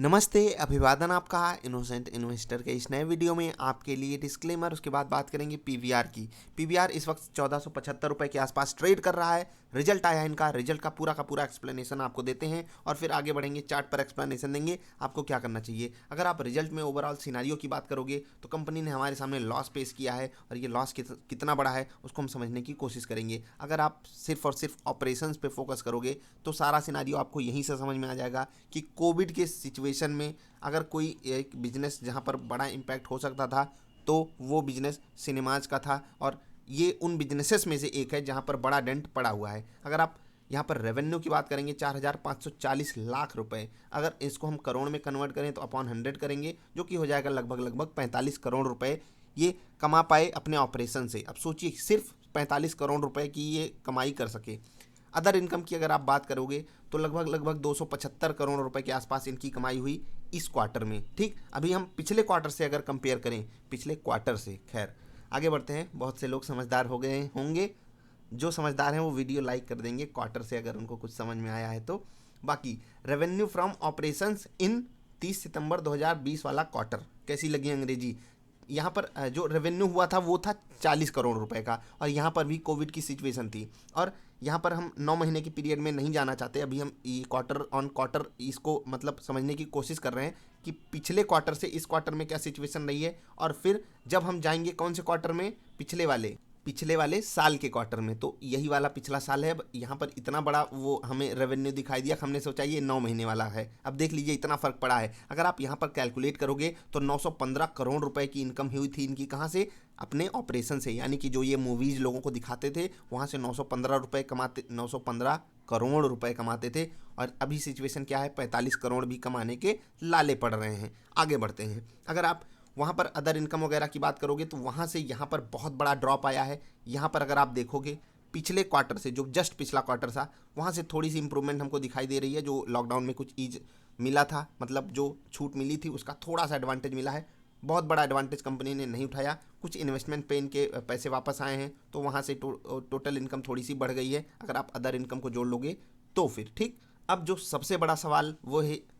नमस्ते, अभिवादन आपका इनोसेंट इन्वेस्टर के इस नए वीडियो में आपके लिए डिस्क्लेमर। उसके बाद बात करेंगे पीवीआर की। पीवीआर इस वक्त 1475 रुपये के आसपास ट्रेड कर रहा है। रिजल्ट आया इनका, रिजल्ट का पूरा एक्सप्लेनेशन आपको देते हैं और फिर आगे बढ़ेंगे, चार्ट पर एक्सप्लेनेशन देंगे आपको क्या करना चाहिए। अगर आप रिजल्ट में ओवरऑल सिनारियो की बात करोगे तो कंपनी ने हमारे सामने लॉस पेश किया है और ये लॉस कितना बड़ा है उसको हम समझने की कोशिश करेंगे। अगर आप सिर्फ और सिर्फ ऑपरेशंस पे फोकस करोगे तो सारा सिनारियो आपको यहीं से समझ में आ जाएगा कि कोविड के सिचुएशन में अगर कोई एक बिजनेस जहां पर बड़ा इम्पैक्ट हो सकता था तो वो बिजनेस सिनेमाज का था और ये उन बिजनेसेस में से एक है जहां पर बड़ा डेंट पड़ा हुआ है। अगर आप यहाँ पर रेवेन्यू की बात करेंगे 4,540 लाख रुपए, अगर इसको हम करोड़ में कन्वर्ट करें तो अपॉन 100 करेंगे जो कि हो जाएगा लगभग 45 करोड़ रुपए ये कमा पाए अपने ऑपरेशन से। अब सोचिए सिर्फ 45 करोड़ रुपए की ये कमाई कर सके। अदर इनकम की अगर आप बात करोगे तो लगभग 275 करोड़ रुपए के आसपास इनकी कमाई हुई इस क्वार्टर में। ठीक, अभी हम पिछले क्वार्टर से अगर कंपेयर करें, पिछले क्वार्टर से, खैर आगे बढ़ते हैं। बहुत से लोग समझदार हो गए होंगे, जो समझदार हैं वो वीडियो लाइक कर देंगे क्वार्टर से अगर उनको कुछ समझ में आया है तो। बाकी रेवेन्यू फ्रॉम ऑपरेशंस इन 30 सितंबर 2020 वाला क्वार्टर कैसी लगी अंग्रेजी। यहाँ पर जो रेवेन्यू हुआ था वो था 40 करोड़ रुपए का और यहाँ पर भी कोविड की सिचुएशन थी। और यहाँ पर हम 9 महीने की पीरियड में नहीं जाना चाहते, अभी हम क्वार्टर ऑन क्वार्टर इसको मतलब समझने की कोशिश कर रहे हैं कि पिछले क्वार्टर से इस क्वार्टर में क्या सिचुएशन रही है और फिर जब हम जाएंगे कौन से क्वार्टर में, पिछले वाले साल के क्वार्टर में, तो यही वाला पिछला साल है। अब यहाँ पर इतना बड़ा वो हमें रेवेन्यू दिखाई दिया, हमने सोचा ये 9 महीने वाला है। अब देख लीजिए इतना फ़र्क पड़ा है। अगर आप यहाँ पर कैलकुलेट करोगे तो 915 करोड़ रुपए की इनकम हुई थी इनकी, कहाँ से, अपने ऑपरेशन से, यानी कि जो ये मूवीज़ लोगों को दिखाते थे वहाँ से 915 करोड़ रुपए कमाते थे। और अभी सिचुएशन क्या है, 45 करोड़ भी कमाने के लाले पड़ रहे हैं। आगे बढ़ते हैं। अगर आप वहाँ पर अदर इनकम वगैरह की बात करोगे तो वहाँ से यहाँ पर बहुत बड़ा ड्रॉप आया है। यहाँ पर अगर आप देखोगे पिछले क्वार्टर से, जो जस्ट पिछला क्वार्टर था, वहाँ से थोड़ी सी इंप्रूवमेंट हमको दिखाई दे रही है। जो लॉकडाउन में कुछ ईज मिला था, मतलब जो छूट मिली थी उसका थोड़ा सा एडवांटेज मिला है। बहुत बड़ा एडवांटेज कंपनी ने नहीं उठाया। कुछ इन्वेस्टमेंट पे इनके पैसे वापस आए हैं तो वहाँ से टोटल इनकम थोड़ी सी बढ़ गई है अगर आप अदर इनकम को जोड़ लोगे तो। फिर ठीक, अब जो सबसे बड़ा सवाल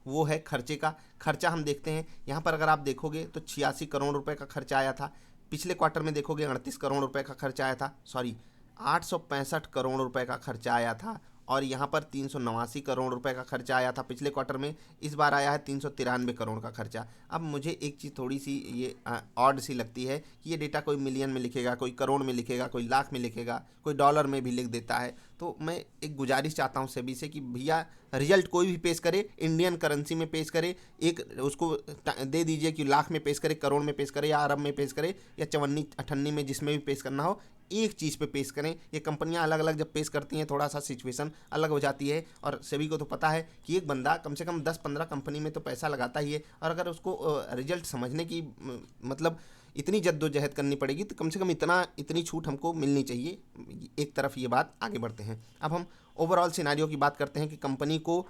वो है खर्चे का। खर्चा हम देखते हैं। यहाँ पर अगर आप देखोगे तो 86 करोड़ रुपए का खर्चा आया था। पिछले क्वार्टर में देखोगे 38 करोड़ रुपए का खर्चा आया था, सॉरी 865 करोड़ रुपए का खर्चा आया था। और यहाँ पर 389 करोड़ रुपए का खर्चा आया था पिछले क्वार्टर में। इस बार आया है 393 करोड़ का खर्चा। अब मुझे एक चीज़ थोड़ी सी ये ऑड सी लगती है कि ये डेटा कोई मिलियन में लिखेगा, कोई करोड़ में लिखेगा, कोई लाख में लिखेगा, कोई डॉलर में भी लिख देता है। तो मैं एक गुजारिश चाहता हूँ सेबी से कि भैया रिजल्ट कोई भी पेश करे इंडियन करेंसी में पेश करे, एक उसको दे दीजिए कि लाख में पेश करे, करोड़ में पेश करे या अरब में पेश करे या चवन्नी अठन्नी में, जिसमें भी पेश करना हो, एक चीज़ पे पेश करें। ये कंपनियां अलग अलग जब पेश करती हैं थोड़ा सा सिचुएशन अलग हो जाती है। और सभी को तो पता है कि एक बंदा कम से कम 10-15 कंपनी में तो पैसा लगाता ही है और अगर उसको रिजल्ट समझने की मतलब इतनी जद्दोजहद करनी पड़ेगी तो कम से कम इतनी छूट हमको मिलनी चाहिए। एक तरफ ये बात, आगे बढ़ते हैं। अब हम ओवरऑल सिनारियो की बात करते हैं कि कंपनी को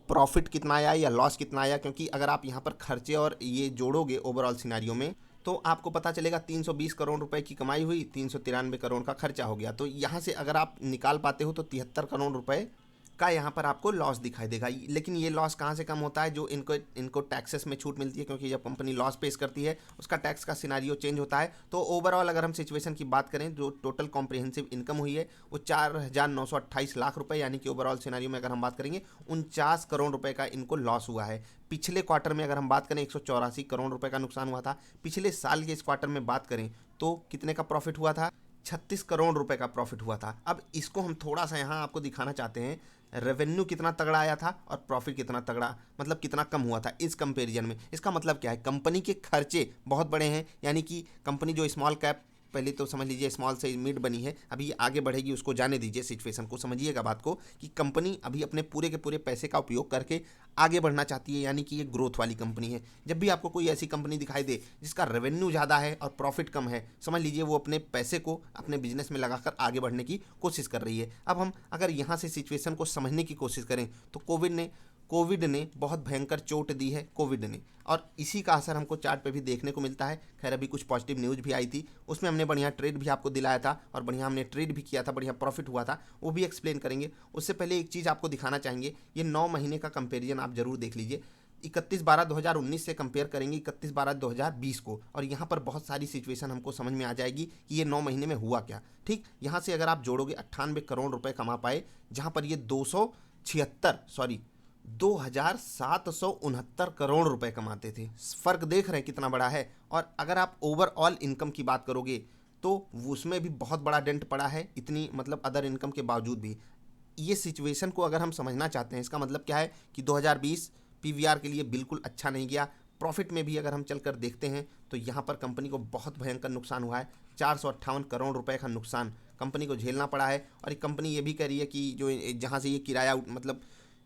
प्रॉफिट कितना आया या लॉस कितना आया, क्योंकि अगर आप यहाँ पर खर्चे और ये जोड़ोगे ओवरऑल सिनारियो में तो आपको पता चलेगा 320 करोड़ रुपए की कमाई हुई, 393 करोड़ का खर्चा हो गया। तो यहाँ से अगर आप निकाल पाते हो तो 73 करोड़ रुपए का यहाँ पर आपको लॉस दिखाई देगा। लेकिन ये लॉस कहाँ से कम होता है, जो इनको टैक्सेस में छूट मिलती है, क्योंकि जब कंपनी लॉस पेश करती है उसका टैक्स का सिनारियो चेंज होता है। तो ओवरऑल अगर हम सिचुएशन की बात करें, जो टोटल कॉम्प्रिहेंसिव इनकम हुई है वो 4,928 लाख रुपए, यानी कि ओवरऑल सिनारियो में अगर हम बात करेंगे 49 करोड़ रुपए का इनको लॉस हुआ है। पिछले क्वार्टर में अगर हम बात करें 184 करोड़ रुपए का नुकसान हुआ था। पिछले साल के इस क्वार्टर में बात करें तो कितने का प्रॉफिट हुआ था, 36 करोड़ रुपए का प्रॉफिट हुआ था। अब इसको हम थोड़ा सा यहाँ आपको दिखाना चाहते हैं, रेवेन्यू कितना तगड़ा आया था और प्रॉफिट कितना तगड़ा, मतलब कितना कम हुआ था इस कंपैरिजन में। इसका मतलब क्या है, कंपनी के खर्चे बहुत बड़े हैं, यानी कि कंपनी जो स्मॉल कैप, पहले तो समझ लीजिए स्मॉल से मिड बनी है, अभी आगे बढ़ेगी, उसको जाने दीजिए, सिचुएशन को समझिएगा बात को, कि कंपनी अभी अपने पूरे के पूरे पैसे का उपयोग करके आगे बढ़ना चाहती है, यानी कि ये ग्रोथ वाली कंपनी है। जब भी आपको कोई ऐसी कंपनी दिखाई दे जिसका रेवेन्यू ज़्यादा है और प्रॉफिट कम है, समझ लीजिए वो अपने पैसे को अपने बिजनेस में लगाकर आगे बढ़ने की कोशिश कर रही है। अब हम अगर यहाँ से सिचुएशन को समझने की कोशिश करें तो कोविड ने बहुत भयंकर चोट दी है कोविड ने, और इसी का असर हमको चार्ट पे भी देखने को मिलता है। खैर अभी कुछ पॉजिटिव न्यूज़ भी आई थी, उसमें हमने बढ़िया ट्रेड भी आपको दिलाया था और बढ़िया हमने ट्रेड भी किया था, बढ़िया प्रॉफिट हुआ था, वो भी एक्सप्लेन करेंगे। उससे पहले एक चीज़ आपको दिखाना चाहेंगे, ये 9 महीने का कंपेरिजन आप जरूर देख लीजिए। 31/12/2019 से कंपेयर करेंगे 31/12/2020 को, और यहाँ पर बहुत सारी सिचुएशन हमको समझ में आ जाएगी कि ये 9 महीने में हुआ क्या। ठीक, यहाँ से अगर आप जोड़ोगे 98 करोड़ रुपए कमा पाए, जहाँ पर ये 2769 करोड़ रुपए कमाते थे। फर्क देख रहे हैं कितना बड़ा है। और अगर आप ओवरऑल इनकम की बात करोगे तो उसमें भी बहुत बड़ा डेंट पड़ा है, इतनी मतलब अदर इनकम के बावजूद भी। ये सिचुएशन को अगर हम समझना चाहते हैं, इसका मतलब क्या है कि 2020 पीवीआर के लिए बिल्कुल अच्छा नहीं गया। प्रॉफिट में भी अगर हम चलकर देखते हैं तो यहाँ पर कंपनी को बहुत भयंकर नुकसान हुआ है। 458 करोड़ रुपए का नुकसान कंपनी को झेलना पड़ा है। और ये कंपनी ये भी कह रही है कि जो जहाँ से ये किराया मतलब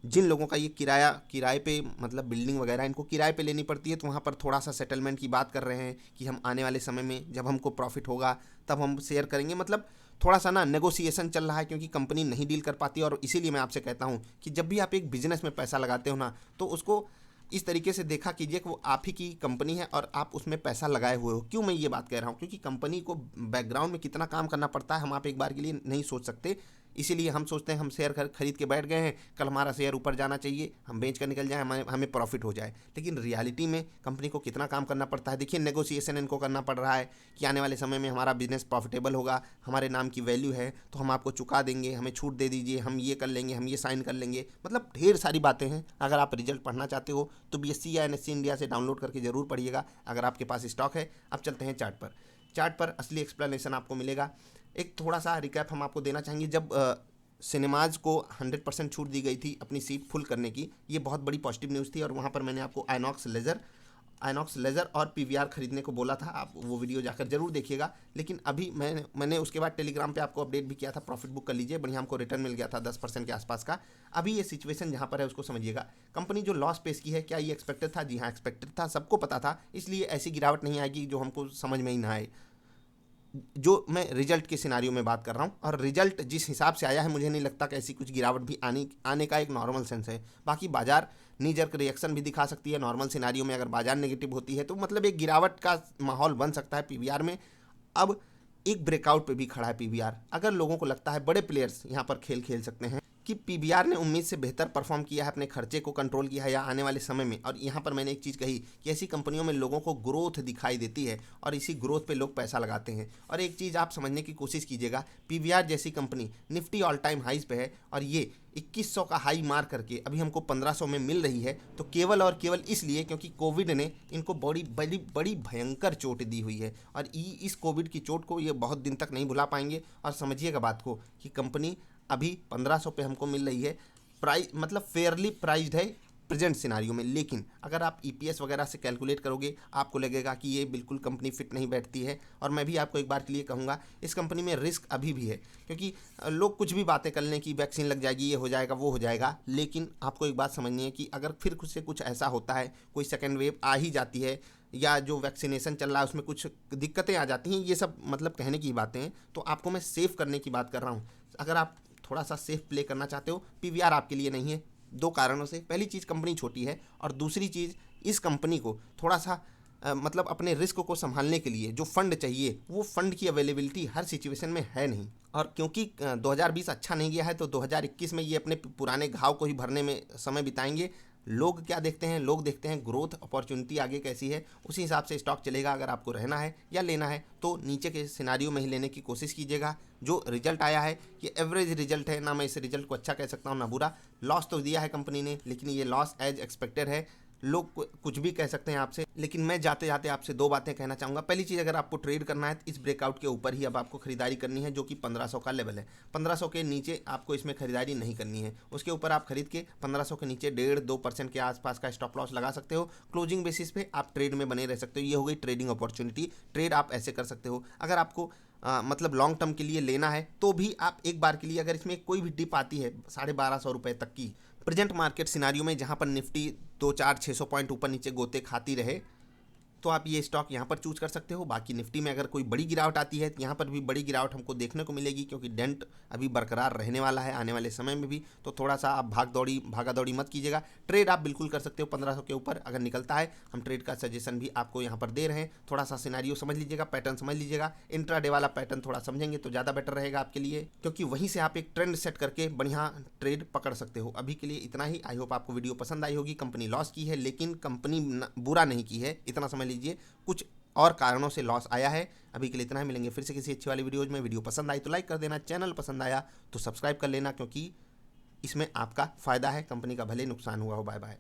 जिन लोगों का ये किराए पे मतलब बिल्डिंग वगैरह इनको किराए पे लेनी पड़ती है, तो वहाँ पर थोड़ा सा सेटलमेंट की बात कर रहे हैं कि हम आने वाले समय में जब हमको प्रॉफिट होगा तब हम शेयर करेंगे। मतलब थोड़ा सा ना नेगोशिएशन चल रहा है, क्योंकि कंपनी नहीं डील कर पाती। और इसीलिए मैं आपसे कहता हूँ कि जब भी आप एक बिजनेस में पैसा लगाते हो ना, तो उसको इस तरीके से देखा कीजिए कि वो आप ही की कंपनी है और आप उसमें पैसा लगाए हुए हो। क्यों मैं ये बात कह रहा हूँ, क्योंकि कंपनी को बैकग्राउंड में कितना काम करना पड़ता है हम आप एक बार के लिए नहीं सोच सकते। इसीलिए हम सोचते हैं हम शेयर खरीद के बैठ गए हैं, कल हमारा शेयर ऊपर जाना चाहिए, हम बेच कर निकल जाए, हमें प्रॉफिट हो जाए। लेकिन रियलिटी में कंपनी को कितना काम करना पड़ता है। देखिए, नेगोशिएशन इनको करना पड़ रहा है कि आने वाले समय में हमारा बिजनेस प्रॉफिटेबल होगा, हमारे नाम की वैल्यू है तो हम आपको चुका देंगे, हमें छूट दे दीजिए, हम ये कर लेंगे, हम ये साइन कर लेंगे। मतलब ढेर सारी बातें हैं। अगर आप रिजल्ट पढ़ना चाहते हो तो बीएससी या एनएससी इंडिया से डाउनलोड करके जरूर पढ़िएगा, अगर आपके पास स्टॉक है। अब चलते हैं चार्ट पर। चार्ट पर असली एक्सप्लेनेशन आपको मिलेगा। एक थोड़ा सा रिकैप हम आपको देना चाहेंगे। जब सिनेमाज को 100% छूट दी गई थी अपनी सीट फुल करने की, ये बहुत बड़ी पॉजिटिव न्यूज़ थी। और वहाँ पर मैंने आपको आइनॉक्स लेज़र और पीवीआर खरीदने को बोला था। आप वो वीडियो जाकर जरूर देखिएगा। लेकिन अभी मैंने उसके बाद टेलीग्राम पे आपको अपडेट भी किया था, प्रॉफिट बुक कर लीजिए, बढ़िया हमको रिटर्न मिल गया था 10% के आसपास का। अभी ये सिचुएशन जहाँ पर है उसको समझिएगा। कंपनी जो लॉस पेश की है, क्या ये एक्सपेक्टेड था? जी हाँ, एक्सपेक्टेड था, सबको पता था। इसलिए ऐसी गिरावट नहीं आएगी जो हमको समझ में ही ना आए। जो मैं रिजल्ट के सिनारियो में बात कर रहा हूँ, और रिजल्ट जिस हिसाब से आया है मुझे नहीं लगता कि ऐसी कुछ गिरावट भी आने का एक नॉर्मल सेंस है। बाकी बाजार नी जर्क रिएक्शन भी दिखा सकती है। नॉर्मल सिनारियो में अगर बाजार नेगेटिव होती है तो मतलब एक गिरावट का माहौल बन सकता है पीवीआर में। अब एक ब्रेकआउट पे भी खड़ा है पीवीआर। अगर लोगों को लगता है बड़े प्लेयर्स यहाँ पर खेल सकते हैं कि पीवीआर ने उम्मीद से बेहतर परफॉर्म किया है, अपने खर्चे को कंट्रोल किया है या आने वाले समय में, और यहाँ पर मैंने एक चीज़ कही कि ऐसी कंपनियों में लोगों को ग्रोथ दिखाई देती है और इसी ग्रोथ पे लोग पैसा लगाते हैं। और एक चीज़ आप समझने की कोशिश कीजिएगा, पीवीआर जैसी company Nifty all time highs पे है और ये 2100 का हाई मार करके अभी हमको 1500 में मिल रही है, तो केवल और केवल इसलिए क्योंकि कोविड ने इनको बड़ी बड़ी बड़ी भयंकर चोट दी हुई है। और इस कोविड की चोट को ये बहुत दिन तक नहीं भुला पाएंगे। और समझिएगा बात को कि कंपनी अभी 1500 पे हमको मिल रही है, प्राइस मतलब फेयरली प्राइस्ड है प्रेजेंट सिनारियो में। लेकिन अगर आप ईपीएस वगैरह से कैलकुलेट करोगे आपको लगेगा कि ये बिल्कुल कंपनी फिट नहीं बैठती है। और मैं भी आपको एक बार के लिए कहूँगा, इस कंपनी में रिस्क अभी भी है, क्योंकि लोग कुछ भी बातें कर लें कि वैक्सीन लग जाएगी, ये हो जाएगा, वो हो जाएगा। लेकिन आपको एक बात समझनी है कि अगर फिर कुछ से कुछ ऐसा होता है, कोई सेकेंड वेव आ ही जाती है या जो वैक्सीनेशन चल रहा है उसमें कुछ दिक्कतें आ जाती हैं, ये सब मतलब कहने की बातें हैं, तो आपको मैं सेफ करने की बात कर रहा हूँ। अगर आप थोड़ा सा सेफ प्ले करना चाहते हो, पीवीआर आपके लिए नहीं है, दो कारणों से। पहली चीज़, कंपनी छोटी है, और दूसरी चीज़, इस कंपनी को थोड़ा सा मतलब अपने रिस्क को संभालने के लिए जो फंड चाहिए वो फंड की अवेलेबिलिटी हर सिचुएशन में है नहीं। और क्योंकि 2020 अच्छा नहीं गया है तो 2021 में ये अपने पुराने घाव को ही भरने में समय बिताएंगे। लोग क्या देखते हैं? लोग देखते हैं ग्रोथ अपॉर्चुनिटी आगे कैसी है, उसी हिसाब से स्टॉक चलेगा। अगर आपको रहना है या लेना है तो नीचे के सिनारियो में ही लेने की कोशिश कीजिएगा। जो रिजल्ट आया है ये एवरेज रिजल्ट है, ना मैं इस रिजल्ट को अच्छा कह सकता हूँ ना बुरा। लॉस तो दिया है कंपनी ने, लेकिन ये लॉस एज एक्सपेक्टेड है। लोग कुछ भी कह सकते हैं आपसे, लेकिन मैं जाते जाते आपसे दो बातें कहना चाहूँगा। पहली चीज़, अगर आपको ट्रेड करना है तो इस ब्रेकआउट के ऊपर ही अब आपको खरीदारी करनी है, जो कि 1500 का लेवल है। 1500 के नीचे आपको इसमें खरीदारी नहीं करनी है। उसके ऊपर आप खरीद के 1500 के नीचे 1.5-2% के आसपास का स्टॉप लॉस लगा सकते हो। क्लोजिंग बेसिस पे आप ट्रेड में बने रह सकते हो। ये हो गई ट्रेडिंग अपॉर्चुनिटी। ट्रेड आप ऐसे कर सकते हो। अगर आपको मतलब लॉन्ग टर्म के लिए लेना है तो भी आप एक बार के लिए, अगर इसमें कोई भी डिप आती है 1250 रुपये तक की, प्रेजेंट मार्केट सिनारियो में जहाँ पर निफ्टी 2-4-600 पॉइंट ऊपर नीचे गोते खाती रहे, तो आप ये स्टॉक यहाँ पर चूज कर सकते हो। बाकी निफ्टी में अगर कोई बड़ी गिरावट आती है, यहाँ पर भी बड़ी गिरावट हमको देखने को मिलेगी, क्योंकि डेंट अभी बरकरार रहने वाला है आने वाले समय में भी। तो थोड़ा सा आप भागा दौड़ी मत कीजिएगा। ट्रेड आप बिल्कुल कर सकते हो 1500 के ऊपर अगर निकलता है। हम ट्रेड का सजेशन भी आपको यहाँ पर दे रहे हैं। थोड़ा सा सिनेरियो समझ लीजिएगा, पैटर्न समझ लीजिएगा। इंट्राडे वाला पैटर्न थोड़ा समझेंगे तो ज़्यादा बेटर रहेगा आपके लिए, क्योंकि वहीं से आप एक ट्रेंड सेट करके बढ़िया ट्रेड पकड़ सकते हो। अभी के लिए इतना ही। आई होप आपको वीडियो पसंद आई होगी। कंपनी लॉस की है, लेकिन कंपनी बुरा नहीं की है, इतना समझ लीजिए। कुछ और कारणों से लॉस आया है। अभी के लिए इतना ही। मिलेंगे फिर से किसी अच्छी वाली वीडियोज में। वीडियो पसंद आई तो लाइक कर देना, चैनल पसंद आया तो सब्सक्राइब कर लेना, क्योंकि इसमें आपका फायदा है, कंपनी का भले नुकसान हुआ हो। Bye bye.